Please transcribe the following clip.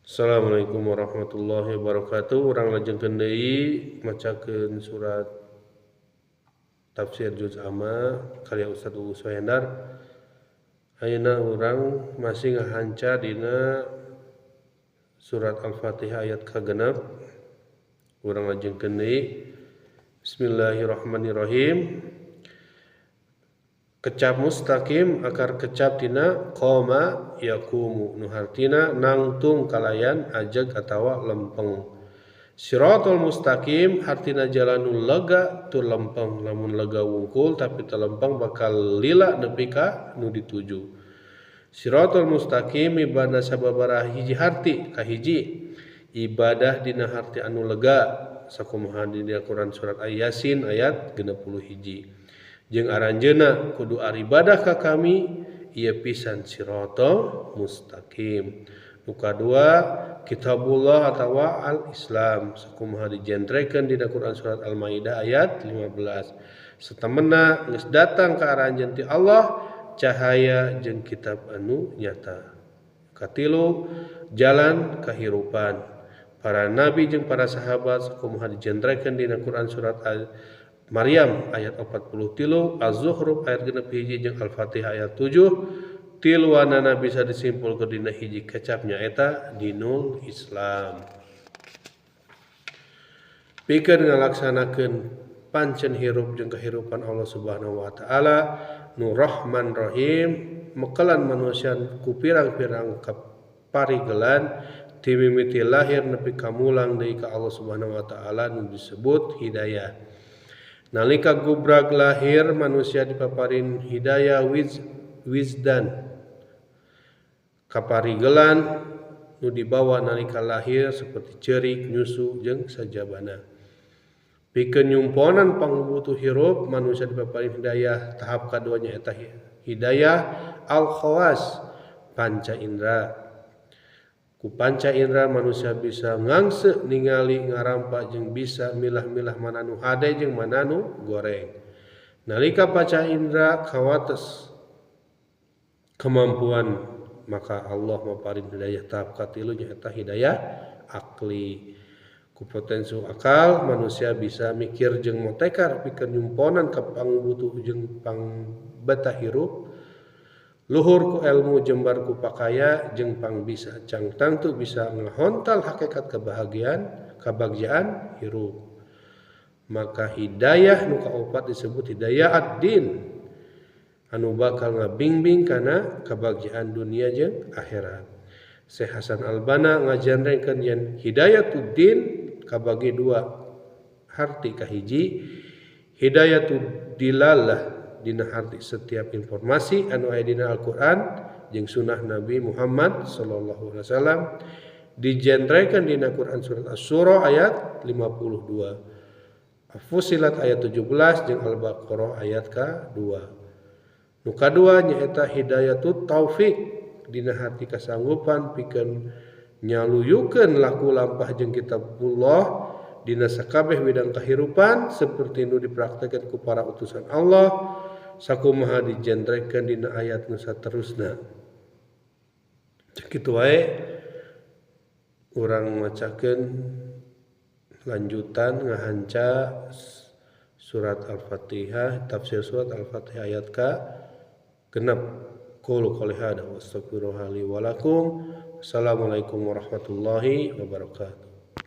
Assalamualaikum warahmatullahi wabarakatuh. Urang lajengkeun deui macakeun surat tafsir juz amma karya Ustaz Uus Wayandar. Ayeuna urang masih ngahanca dina surat Al-Fatihah ayat kagenep. Urang lajengkeun deui. Bismillahirrahmanirrahim. Kecap mustaqim akar kecap tina qoma yakumu nu hartina nangtung kalayan ajeg atawa lempeng. Siratal mustaqim hartina jalan nu lega tu lempeng, lamun lega wungkul tapi teu lempeng bakal lila nepi ka nu dituju. Siratal mustaqim ibana sababaraha hiji harti kahiji ibadah dina harti anu lega sakumaha di Al-Qur'an surat Yasin ayat 61. Jeung aranjeuna kudu aribadah ka kami ieu pisan siratal mustaqim. Nu kadua kitabullah atawa al-Islam sakumaha dijentrekeun dina Quran surat Al-Maidah ayat 15. Satemena geus datang ka aranjeun ti Allah cahaya jeung kitab anu nyata. Katilu jalan kahirupan. Para nabi jeung para sahabat sakumaha dijentrekeun dina Quran surat Maryam ayat 43, Az-Zukhruf ayat 61 jeung Al-Fatihah ayat 7. Tiluanana bisa disimpulkeun dina hiji kecap nyaeta dinul Islam. Pikeun ngalaksanakeun pancen hirup jeung kahirupan Allah Subhanahu wa taala nu Rahman Rahim mekelan manusia ku pirang-pirang kaparigelan ti mimiti lahir nepi ka mulang deui ka Allah Subhanahu wa taala nu disebut hidayah. Nalika gubrag lahir manusia dipaparin hidayah wizdan kaparigelan nu dibawa nalika lahir seperti ceurik, nyusu jeung sajabana. Pikeun nyumponan pangbutuh hirup manusia dipaparin hidayah tahap kadua nyaeta hidayah al-khawas panca indra. Ku panca indra manusia bisa ngangse ningali ngarampa jeung bisa milah-milah mana nu hade jeung mana nu goreng. Nalika panca indra kawates kemampuan maka Allah maparin hidayah tahap katilu nyaeta hidayah akli. Ku potensi akal manusia bisa mikir jeung motekar pikeun nyumponan ka pangbutuh jeung pangbeta hirup. Luhur ku ilmu jembar ku pakaya jeung pang bisa cangtang tu bisa ngahontal hakikat kabagjaan hirup. Maka hidayah nu kaopat disebut hidayah ad-din anu bakal ngabingbing kana kabagjaan dunia jeung akhirat. Syekh Hasan Al-Banna ngajanrengkeun yen hidayatud-din kabagi dua harti kahiji hidayatud dilalah dina harti setiap informasi anu aya dina Al-Qur'an jeung sunnah Nabi Muhammad sallallahu alaihi wasallam dijentrekeun dina Quran surat Asy-Syura ayat 52, Fussilat ayat 17 jeung Al-Baqarah ayat ka-2. Nu kadua nyaeta hidayatut taufik dina harti kasanggupan pikeun nyaluyukeun laku lampah jeung kitabullah dina sakabeh widang kahirupan seperti nu dipraktekeun ku para utusan Allah sakumaha dijentrekeun dina ayat nu saterusna. Kitu wae urang macakeun lanjutan ngahanca surat Al-Fatihah, tafsir surat Al-Fatihah ayat ka-6. Qul qouli hada wa astaghfirullaha li wa lakum. Assalamualaikum warahmatullahi wabarakatuh.